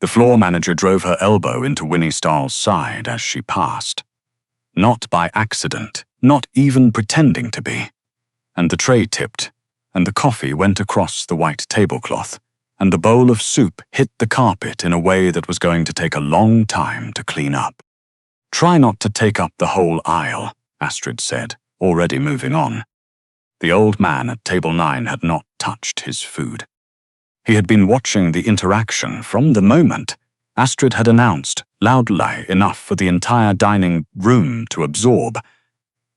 The floor manager drove her elbow into Winnie Stahl's side as she passed. Not by accident, not even pretending to be. And the tray tipped, and the coffee went across the white tablecloth, and the bowl of soup hit the carpet in a way that was going to take a long time to clean up. "Try not to take up the whole aisle," Astrid said, already moving on. The old man at table 9 had not touched his food. He had been watching the interaction from the moment Astrid had announced, loudly enough for the entire dining room to absorb,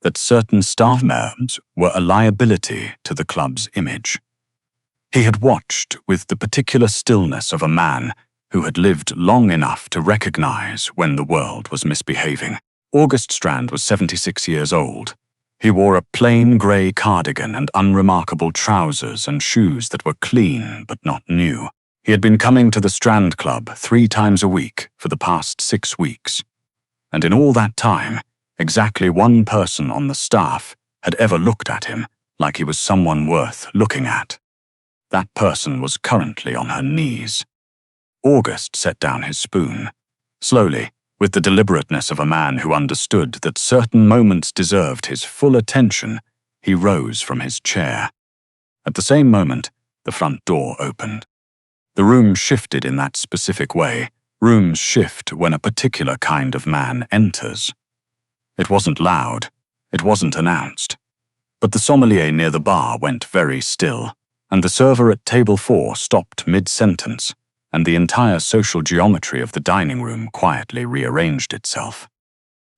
that certain staff members were a liability to the club's image. He had watched with the particular stillness of a man who had lived long enough to recognize when the world was misbehaving. August Strand was 76 years old. He wore a plain grey cardigan and unremarkable trousers and shoes that were clean but not new. He had been coming to the Strand Club 3 times a week for the past 6 weeks. And in all that time, exactly one person on the staff had ever looked at him like he was someone worth looking at. That person was currently on her knees. August set down his spoon. Slowly, with the deliberateness of a man who understood that certain moments deserved his full attention, he rose from his chair. At the same moment, the front door opened. The room shifted in that specific way. Rooms shift when a particular kind of man enters. It wasn't loud. It wasn't announced. But the sommelier near the bar went very still, and the server at table 4 stopped mid-sentence, and the entire social geometry of the dining room quietly rearranged itself.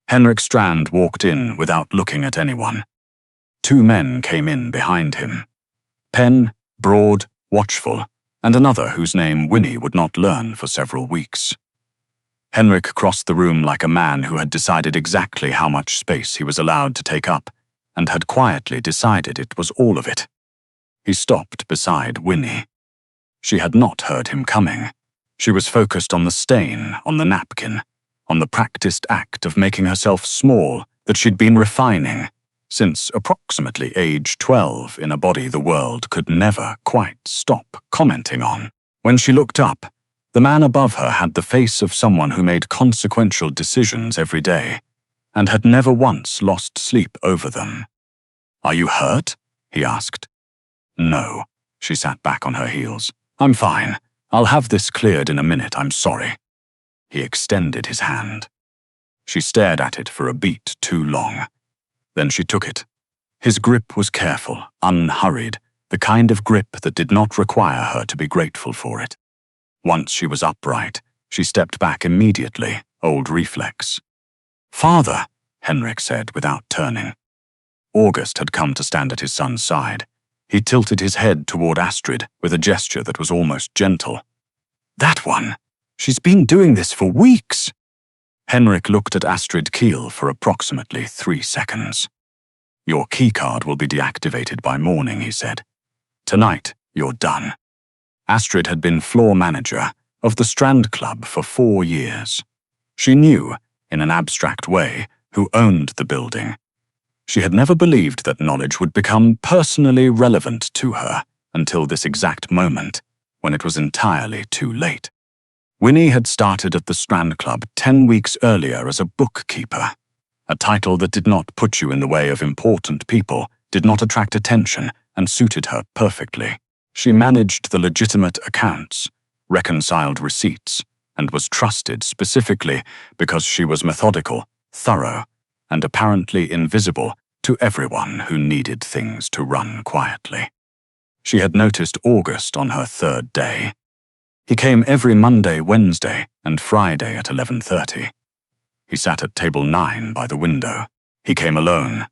Henrik Strand walked in without looking at anyone. 2 men came in behind him. Penn, broad, watchful, and another whose name Winnie would not learn for several weeks. Henrik crossed the room like a man who had decided exactly how much space he was allowed to take up, and had quietly decided it was all of it. He stopped beside Winnie. She had not heard him coming. She was focused on the stain on the napkin, on the practiced act of making herself small that she'd been refining since approximately age 12 in a body the world could never quite stop commenting on. When she looked up, the man above her had the face of someone who made consequential decisions every day and had never once lost sleep over them. "Are you hurt?" he asked. "No." She sat back on her heels. "I'm fine. I'll have this cleared in a minute, I'm sorry." He extended his hand. She stared at it for a beat too long. Then she took it. His grip was careful, unhurried, the kind of grip that did not require her to be grateful for it. Once she was upright, she stepped back immediately, old reflex. "Father," Henrik said without turning. August had come to stand at his son's side. He tilted his head toward Astrid with a gesture that was almost gentle. "That one. She's been doing this for weeks." Henrik looked at Astrid Kiel for approximately 3 seconds. "Your keycard will be deactivated by morning," he said. "Tonight, you're done." Astrid had been floor manager of the Strand Club for 4 years. She knew, in an abstract way, who owned the building. She had never believed that knowledge would become personally relevant to her until this exact moment, when it was entirely too late. Winnie had started at the Strand Club 10 weeks earlier as a bookkeeper, a title that did not put you in the way of important people, did not attract attention, and suited her perfectly. She managed the legitimate accounts, reconciled receipts, and was trusted specifically because she was methodical, thorough, and apparently invisible to everyone who needed things to run quietly. She had noticed August on her 3rd day. He came every Monday, Wednesday, and Friday at 11:30. He sat at table 9 by the window. He came alone.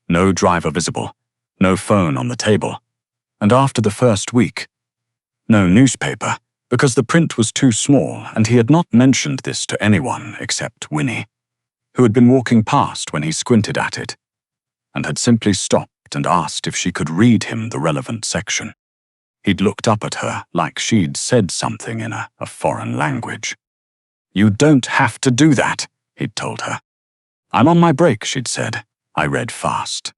No driver visible, no phone on the table. And after the first week, no newspaper, because the print was too small and he had not mentioned this to anyone except Winnie, who had been walking past when he squinted at it, and had simply stopped and asked if she could read him the relevant section. He'd looked up at her like she'd said something in a foreign language. "You don't have to do that," he'd told her. "I'm on my break," she'd said. I read fast.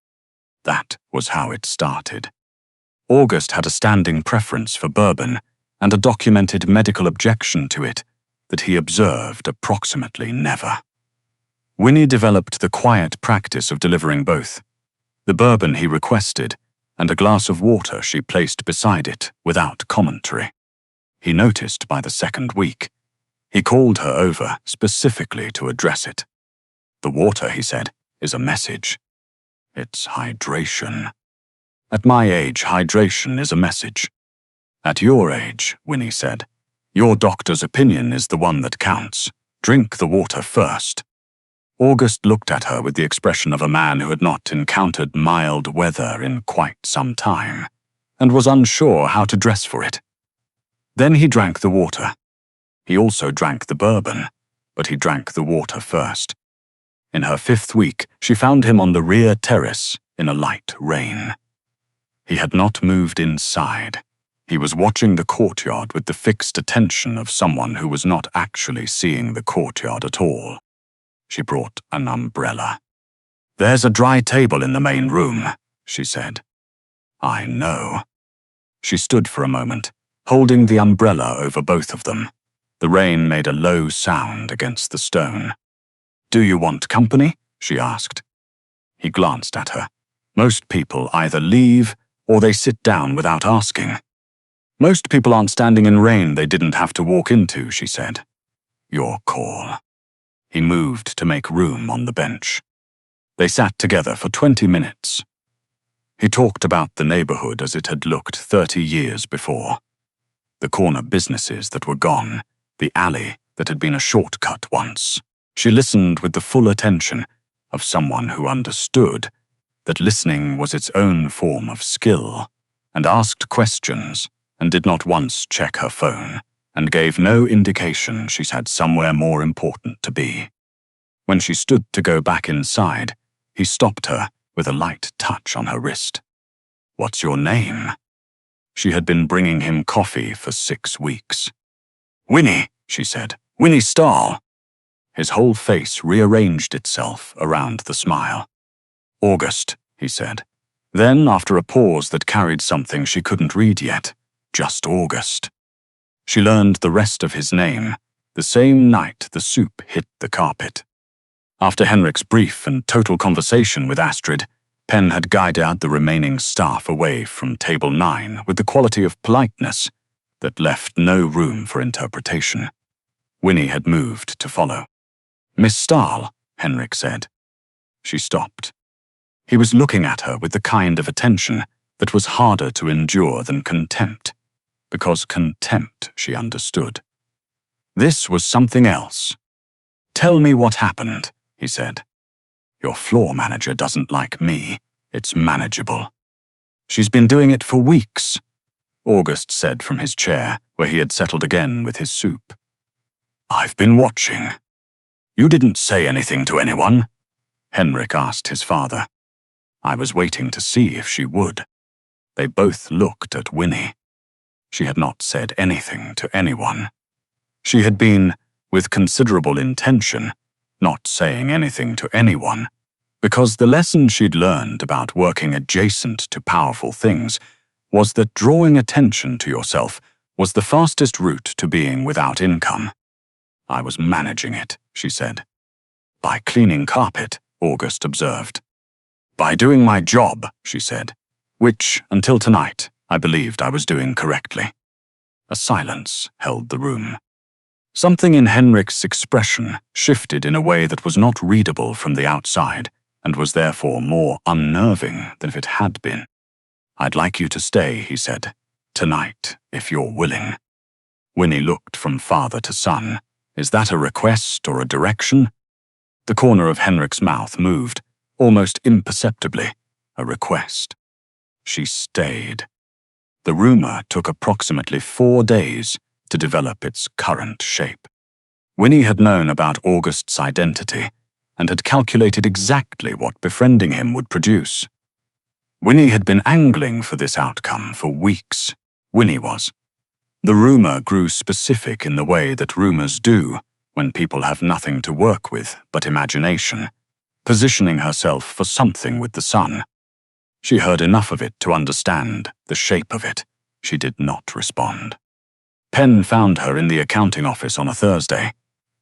That was how it started. August had a standing preference for bourbon and a documented medical objection to it that he observed approximately never. Winnie developed the quiet practice of delivering both, the bourbon he requested and a glass of water she placed beside it without commentary. He noticed by the second week. He called her over specifically to address it. The water, he said, is a message. It's hydration. At my age, hydration is a message. At your age, Winnie said, your doctor's opinion is the one that counts. Drink the water first. August looked at her with the expression of a man who had not encountered mild weather in quite some time, and was unsure how to dress for it. Then he drank the water. He also drank the bourbon, but he drank the water first. In her 5th week, she found him on the rear terrace in a light rain. He had not moved inside. He was watching the courtyard with the fixed attention of someone who was not actually seeing the courtyard at all. She brought an umbrella. There's a dry table in the main room, she said. I know. She stood for a moment, holding the umbrella over both of them. The rain made a low sound against the stone. Do you want company? She asked. He glanced at her. Most people either leave or they sit down without asking. Most people aren't standing in rain they didn't have to walk into, she said. Your call. He moved to make room on the bench. They sat together for 20 minutes. He talked about the neighborhood as it had looked 30 years before. The corner businesses that were gone, the alley that had been a shortcut once. She listened with the full attention of someone who understood that listening was its own form of skill, and asked questions, and did not once check her phone, and gave no indication she had somewhere more important to be. When she stood to go back inside, he stopped her with a light touch on her wrist. What's your name? She had been bringing him coffee for 6 weeks. Winnie, she said. Winnie Stahl. His whole face rearranged itself around the smile. August, he said. Then, after a pause that carried something she couldn't read yet, just August. She learned the rest of his name, the same night the soup hit the carpet. After Henrik's brief and total conversation with Astrid, Penn had guided the remaining staff away from Table 9 with the quality of politeness that left no room for interpretation. Winnie had moved to follow. Miss Stahl, Henrik said. She stopped. He was looking at her with the kind of attention that was harder to endure than contempt, because contempt she understood. This was something else. Tell me what happened, he said. Your floor manager doesn't like me. It's manageable. She's been doing it for weeks, August said from his chair, where he had settled again with his soup. I've been watching. You didn't say anything to anyone? Henrik asked his father. I was waiting to see if she would. They both looked at Winnie. She had not said anything to anyone. She had been, with considerable intention, not saying anything to anyone, because the lesson she'd learned about working adjacent to powerful things was that drawing attention to yourself was the fastest route to being without income. I was managing it, she said. By cleaning carpet, August observed. By doing my job, she said, which, until tonight, I believed I was doing correctly. A silence held the room. Something in Henrik's expression shifted in a way that was not readable from the outside, and was therefore more unnerving than if it had been. I'd like you to stay, he said, tonight, if you're willing. Winnie looked from father to son. Is that a request or a direction? The corner of Henrik's mouth moved, almost imperceptibly, a request. She stayed. The rumor took approximately 4 days to develop its current shape. Winnie had known about August's identity and had calculated exactly what befriending him would produce. Winnie had been angling for this outcome for weeks. Winnie was. The rumor grew specific in the way that rumors do when people have nothing to work with but imagination, positioning herself for something with the sun. She heard enough of it to understand the shape of it. She did not respond. Penn found her in the accounting office on a Thursday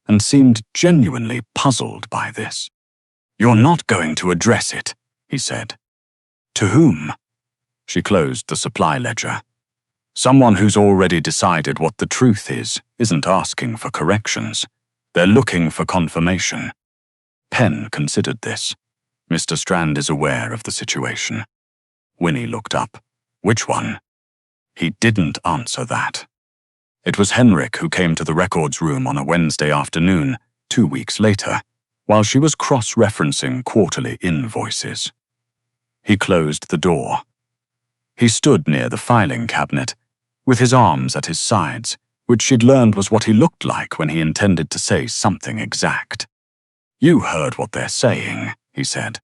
and seemed genuinely puzzled by this. "You're not going to address it," he said. "To whom?" She closed the supply ledger. "Someone who's already decided what the truth is isn't asking for corrections. They're looking for confirmation." Penn considered this. "Mr. Strand is aware of the situation." Winnie looked up. "Which one?" He didn't answer that. It was Henrik who came to the records room on a Wednesday afternoon, 2 weeks later, while she was cross-referencing quarterly invoices. He closed the door. He stood near the filing cabinet, with his arms at his sides, which she'd learned was what he looked like when he intended to say something exact. "You heard what they're saying," he said.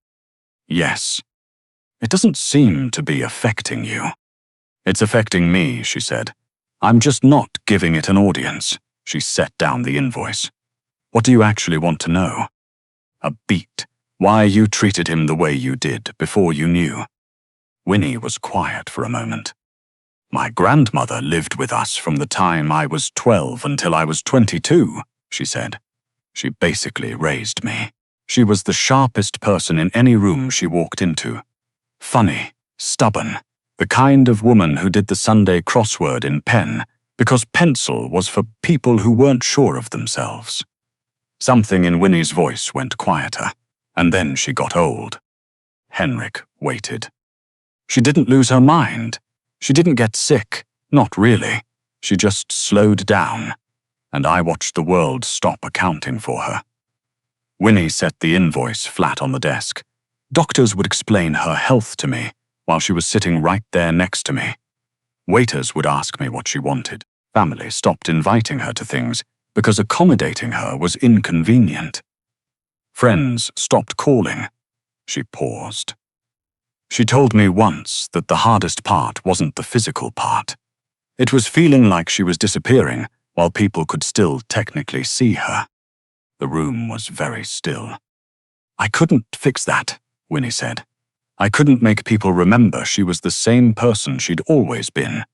"Yes." "It doesn't seem to be affecting you." "It's affecting me," she said. "I'm just not giving it an audience." She set down the invoice. "What do you actually want to know?" "A beat. Why you treated him the way you did before you knew." Winnie was quiet for a moment. "My grandmother lived with us from the time I was 12 until I was 22, she said. "She basically raised me. She was the sharpest person in any room she walked into. Funny, stubborn, the kind of woman who did the Sunday crossword in pen because pencil was for people who weren't sure of themselves." Something in Winnie's voice went quieter, and then she got old. Henrik waited. "She didn't lose her mind. She didn't get sick, not really. She just slowed down, and I watched the world stop accounting for her." Winnie set the invoice flat on the desk. Doctors would explain her health to me while she was sitting right there next to me. Waiters would ask me what she wanted. Family stopped inviting her to things because accommodating her was inconvenient. Friends stopped calling. She paused. She told me once that the hardest part wasn't the physical part. It was feeling like she was disappearing while people could still technically see her. The room was very still. "I couldn't fix that," Winnie said. "I couldn't make people remember she was the same person she'd always been.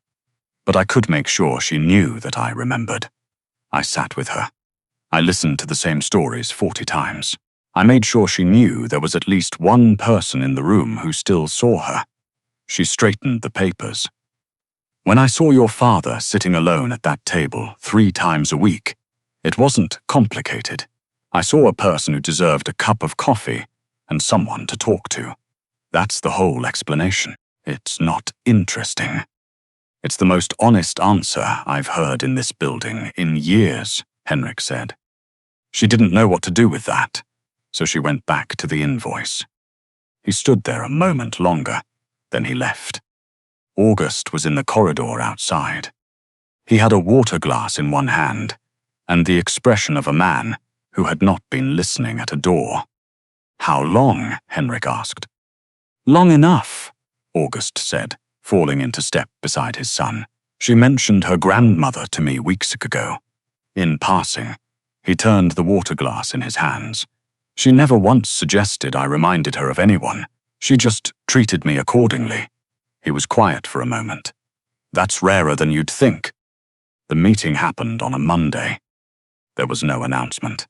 But I could make sure she knew that I remembered. I sat with her. I listened to the same stories 40 times. I made sure she knew there was at least one person in the room who still saw her." She straightened the papers. "When I saw your father sitting alone at that table 3 times a week, it wasn't complicated. I saw a person who deserved a cup of coffee and someone to talk to. That's the whole explanation. It's not interesting." "It's the most honest answer I've heard in this building in years," Henrik said. She didn't know what to do with that, so she went back to the invoice. He stood there a moment longer, then he left. August was in the corridor outside. He had a water glass in one hand, and the expression of a man who had not been listening at a door. "How long?" Henrik asked. "Long enough," August said, falling into step beside his son. "She mentioned her grandmother to me weeks ago. In passing." He turned the water glass in his hands. "She never once suggested I reminded her of anyone. She just treated me accordingly." He was quiet for a moment. "That's rarer than you'd think." The meeting happened on a Monday. There was no announcement.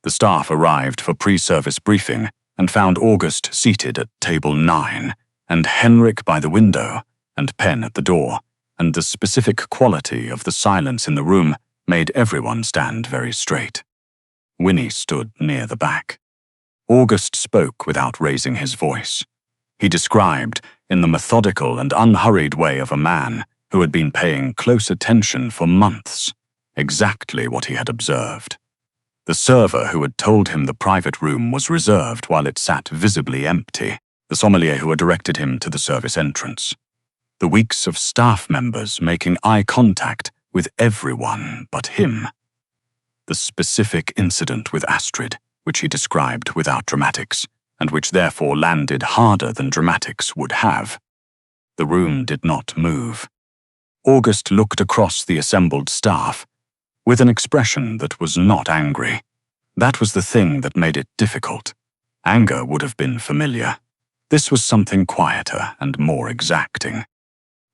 The staff arrived for pre-service briefing and found August seated at table 9, and Henrik by the window, and Penn at the door, and the specific quality of the silence in the room made everyone stand very straight. Winnie stood near the back. August spoke without raising his voice. He described, in the methodical and unhurried way of a man who had been paying close attention for months, exactly what he had observed. The server who had told him the private room was reserved while it sat visibly empty, the sommelier who had directed him to the service entrance. The weeks of staff members making eye contact with everyone but him. The specific incident with Astrid, which he described without dramatics, and which therefore landed harder than dramatics would have. The room did not move. August looked across the assembled staff, with an expression that was not angry. That was the thing that made it difficult. Anger would have been familiar. This was something quieter and more exacting.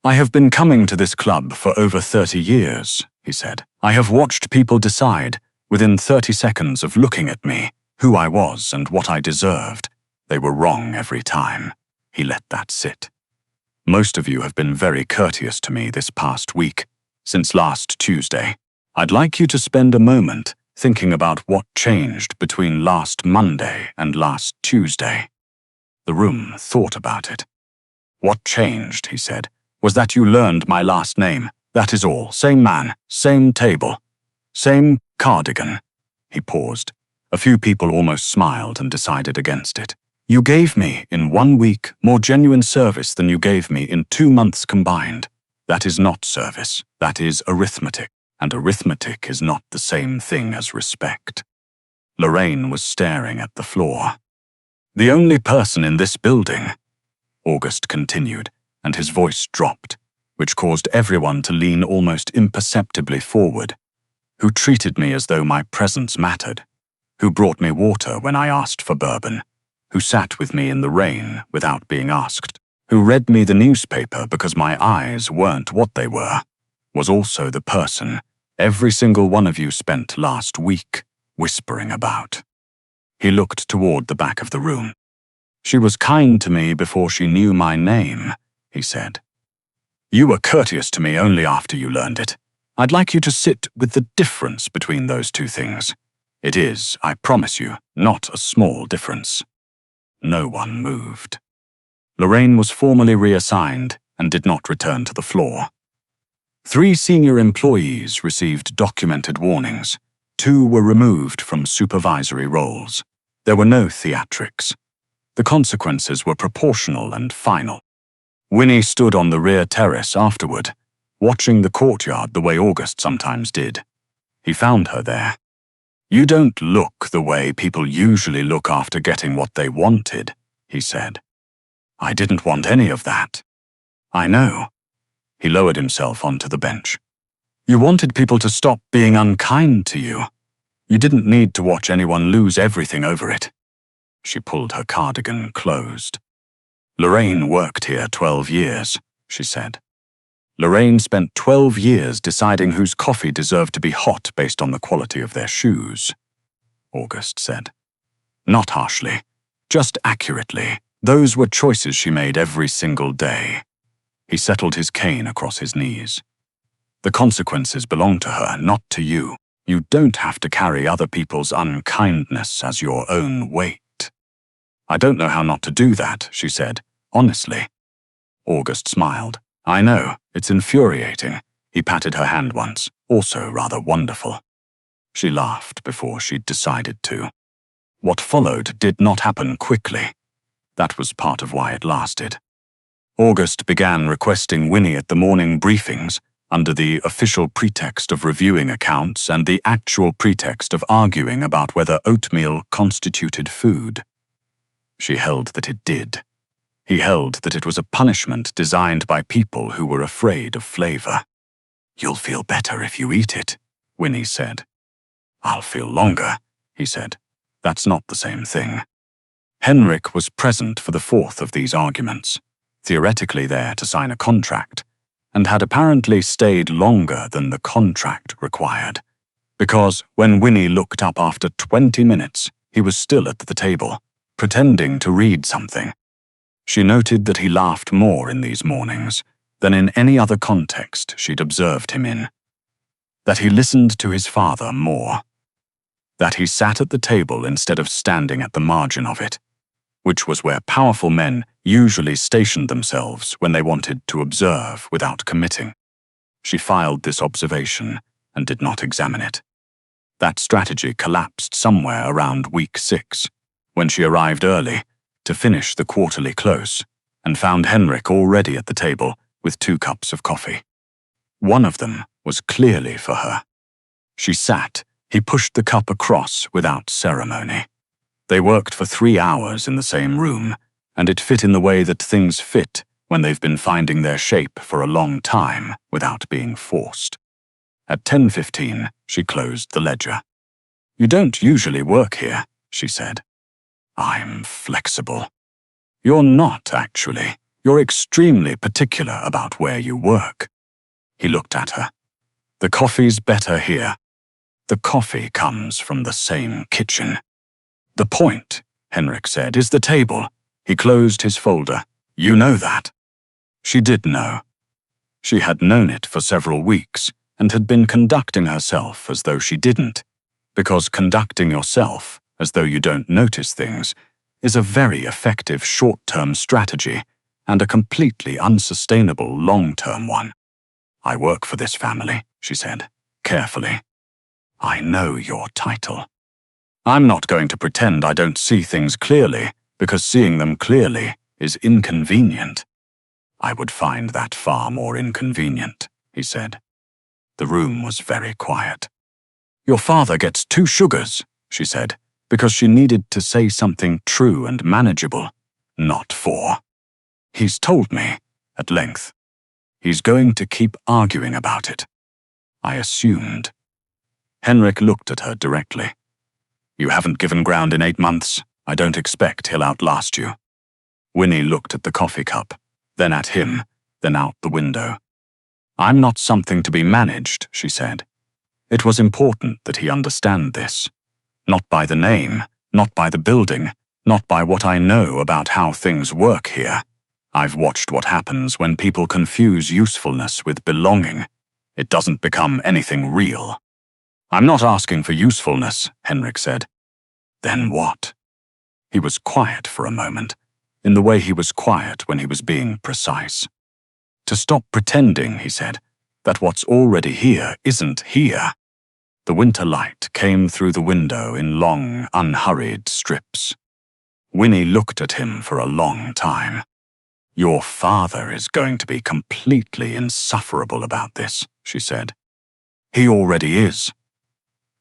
I have been coming to this club for over 30 years, he said. I have watched people decide, within 30 seconds of looking at me, who I was and what I deserved. They were wrong every time. He let that sit. Most of you have been very courteous to me this past week, since last Tuesday. I'd like you to spend a moment thinking about what changed between last Monday and last Tuesday. The room thought about it. What changed, he said, was that you learned my last name. That is all. Same man, same table, same cardigan. He paused. A few people almost smiled and decided against it. You gave me, in 1 week, more genuine service than you gave me in 2 months combined. That is not service. That is arithmetic. And arithmetic is not the same thing as respect. Lorraine was staring at the floor. The only person in this building, August continued, and his voice dropped, which caused everyone to lean almost imperceptibly forward, who treated me as though my presence mattered, who brought me water when I asked for bourbon, who sat with me in the rain without being asked, who read me the newspaper because my eyes weren't what they were, was also the person every single one of you spent last week whispering about. He looked toward the back of the room. She was kind to me before she knew my name, he said. You were courteous to me only after you learned it. I'd like you to sit with the difference between those two things. It is, I promise you, not a small difference. No one moved. Lorraine was formally reassigned and did not return to the floor. 3 senior employees received documented warnings. 2 were removed from supervisory roles. There were no theatrics. The consequences were proportional and final. Winnie stood on the rear terrace afterward, watching the courtyard the way August sometimes did. He found her there. You don't look the way people usually look after getting what they wanted, he said. I didn't want any of that. I know. He lowered himself onto the bench. You wanted people to stop being unkind to you. You didn't need to watch anyone lose everything over it. She pulled her cardigan closed. Lorraine worked here 12 years, she said. Lorraine spent 12 years deciding whose coffee deserved to be hot based on the quality of their shoes, August said. Not harshly, just accurately. Those were choices she made every single day. He settled his cane across his knees. The consequences belong to her, not to you. You don't have to carry other people's unkindness as your own weight. I don't know how not to do that, she said, honestly. August smiled. I know, it's infuriating. He patted her hand once, also rather wonderful. She laughed before she'd decided to. What followed did not happen quickly. That was part of why it lasted. August began requesting Winnie at the morning briefings under the official pretext of reviewing accounts and the actual pretext of arguing about whether oatmeal constituted food. She held that it did. He held that it was a punishment designed by people who were afraid of flavor. You'll feel better if you eat it, Winnie said. I'll feel longer, he said. That's not the same thing. Henrik was present for the 4th of these arguments, theoretically there to sign a contract, and had apparently stayed longer than the contract required, because when Winnie looked up after 20 minutes, he was still at the table, pretending to read something. She noted that he laughed more in these mornings than in any other context she'd observed him in, that he listened to his father more, that he sat at the table instead of standing at the margin of it, which was where powerful men usually stationed themselves when they wanted to observe without committing. She filed this observation and did not examine it. That strategy collapsed somewhere around week 6, when she arrived early to finish the quarterly close and found Henrik already at the table with 2 cups of coffee. One of them was clearly for her. She sat. He pushed the cup across without ceremony. They worked for 3 hours in the same room, and it fit in the way that things fit when they've been finding their shape for a long time without being forced. At 10:15, she closed the ledger. You don't usually work here, she said. I'm flexible. You're not, actually. You're extremely particular about where you work." He looked at her. "The coffee's better here. The coffee comes from the same kitchen." "The point," Henrik said, "is the table." He closed his folder. "You know that." She did know. She had known it for several weeks and had been conducting herself as though she didn't, because conducting yourself as though you don't notice things is a very effective short-term strategy and a completely unsustainable long-term one. "I work for this family," she said, carefully. "I know your title. I'm not going to pretend I don't see things clearly, because seeing them clearly is inconvenient." "I would find that far more inconvenient," he said. The room was very quiet. "Your father gets 2 sugars," she said, because she needed to say something true and manageable, not 4. "He's told me," at length. "He's going to keep arguing about it." I assumed. Henrik looked at her directly. "You haven't given ground in 8 months. I don't expect he'll outlast you." Winnie looked at the coffee cup, then at him, then out the window. "I'm not something to be managed," she said. It was important that he understand this. Not by the name, not by the building, not by what I know about how things work here. I've watched what happens when people confuse usefulness with belonging. It doesn't become anything real. "I'm not asking for usefulness," Henrik said. "Then what?" He was quiet for a moment, in the way he was quiet when he was being precise. "To stop pretending," he said, "that what's already here isn't here." The winter light came through the window in long, unhurried strips. Winnie looked at him for a long time. "Your father is going to be completely insufferable about this," she said. "He already is."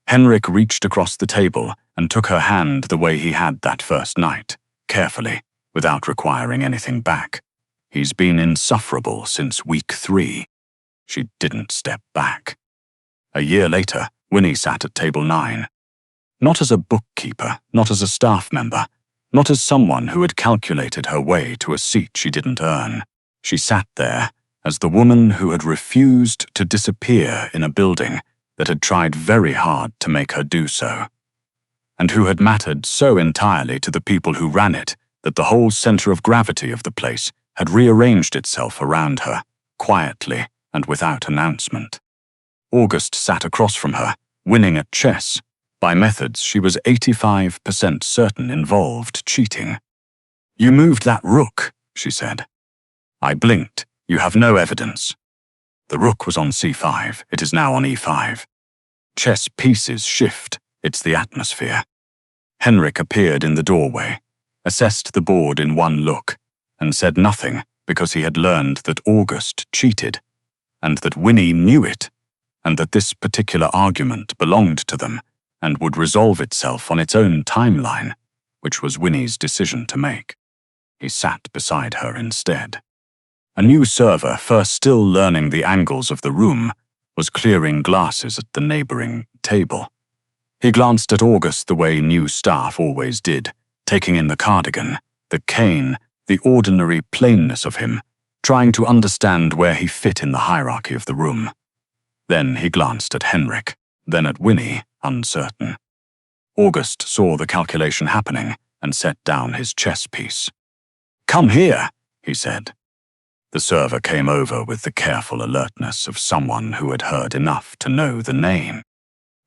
Henrik reached across the table and took her hand the way he had that first night, carefully, without requiring anything back. "He's been insufferable since week 3. She didn't step back. A year later, Winnie sat at table 9. Not as a bookkeeper, not as a staff member, not as someone who had calculated her way to a seat she didn't earn. She sat there as the woman who had refused to disappear in a building that had tried very hard to make her do so, and who had mattered so entirely to the people who ran it that the whole center of gravity of the place had rearranged itself around her, quietly and without announcement. August sat across from her, winning at chess, by methods she was 85% certain involved cheating. "You moved that rook," she said. I blinked. "You have no evidence." "The rook was on c5, it is now on e5. Chess pieces shift, it's the atmosphere." Henrik appeared in the doorway, assessed the board in one look, and said nothing because he had learned that August cheated, and that Winnie knew it, and that this particular argument belonged to them and would resolve itself on its own timeline, which was Winnie's decision to make. He sat beside her instead. A new server, first still learning the angles of the room, was clearing glasses at the neighboring table. He glanced at August the way new staff always did, taking in the cardigan, the cane, the ordinary plainness of him, trying to understand where he fit in the hierarchy of the room. Then he glanced at Henrik, then at Winnie, uncertain. August saw the calculation happening and set down his chess piece. "Come here," he said. The server came over with the careful alertness of someone who had heard enough to know the name.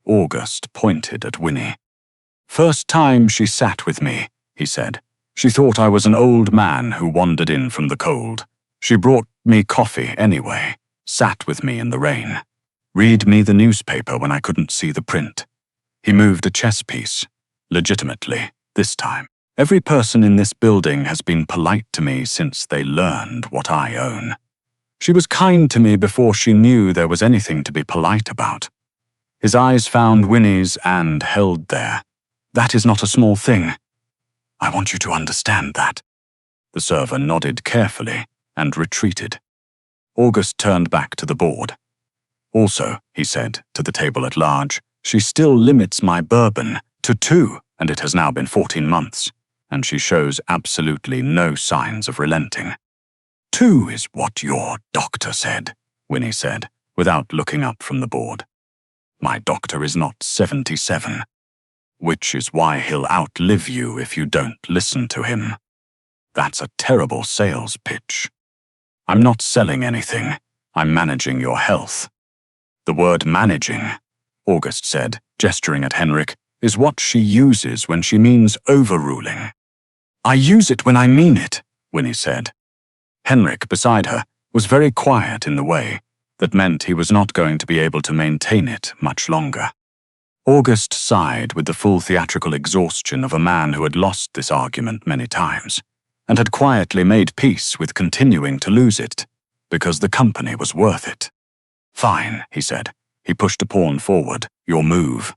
August pointed at Winnie. "First time she sat with me," he said. "She thought I was an old man who wandered in from the cold. She brought me coffee anyway, sat with me in the rain, read me the newspaper when I couldn't see the print." He moved a chess piece, legitimately, this time. "Every person in this building has been polite to me since they learned what I own. She was kind to me before she knew there was anything to be polite about." His eyes found Winnie's and held there. "That is not a small thing. I want you to understand that." The server nodded carefully and retreated. August turned back to the board. "Also," he said to the table at large, "she still limits my bourbon to 2, and it has now been 14 months. And she shows absolutely no signs of relenting." 2 is what your doctor said, Winnie said, without looking up from the board. My doctor is not 77. Which is why he'll outlive you if you don't listen to him. That's a terrible sales pitch. I'm not selling anything. I'm managing your health. The word managing, August said, gesturing at Henrik, is what she uses when she means overruling. I use it when I mean it, Winnie said. Henrik, beside her, was very quiet in the way that meant he was not going to be able to maintain it much longer. August sighed with the full theatrical exhaustion of a man who had lost this argument many times, and had quietly made peace with continuing to lose it, because the company was worth it. Fine, he said. He pushed a pawn forward. Your move.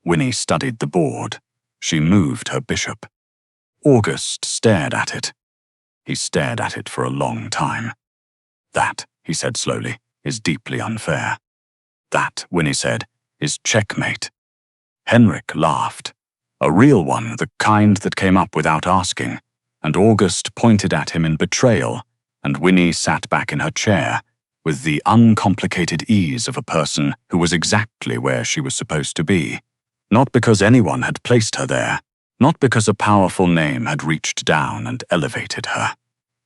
Winnie studied the board. She moved her bishop. August stared at it. He stared at it for a long time. That, he said slowly, is deeply unfair. That, Winnie said, is checkmate. Henrik laughed. A real one, the kind that came up without asking, and August pointed at him in betrayal, and Winnie sat back in her chair, with the uncomplicated ease of a person who was exactly where she was supposed to be, not because anyone had placed her there, not because a powerful name had reached down and elevated her,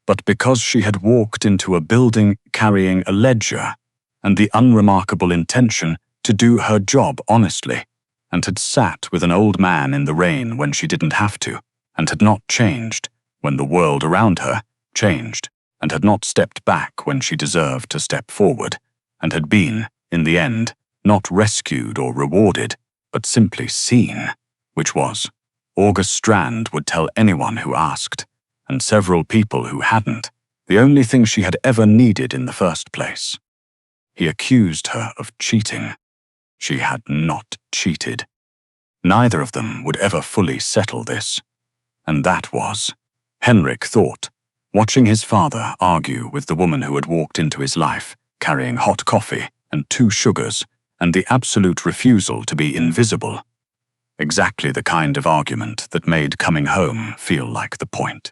but because she had walked into a building carrying a ledger and the unremarkable intention to do her job honestly, and had sat with an old man in the rain when she didn't have to, and had not changed when the world around her changed, and had not stepped back when she deserved to step forward, and had been, in the end, not rescued or rewarded, but simply seen, which was, August Strand would tell anyone who asked, and several people who hadn't, the only thing she had ever needed in the first place. He accused her of cheating. She had not cheated. Neither of them would ever fully settle this. And that was, Henrik thought, watching his father argue with the woman who had walked into his life, carrying hot coffee and 2 sugars, and the absolute refusal to be invisible. Exactly the kind of argument that made coming home feel like the point.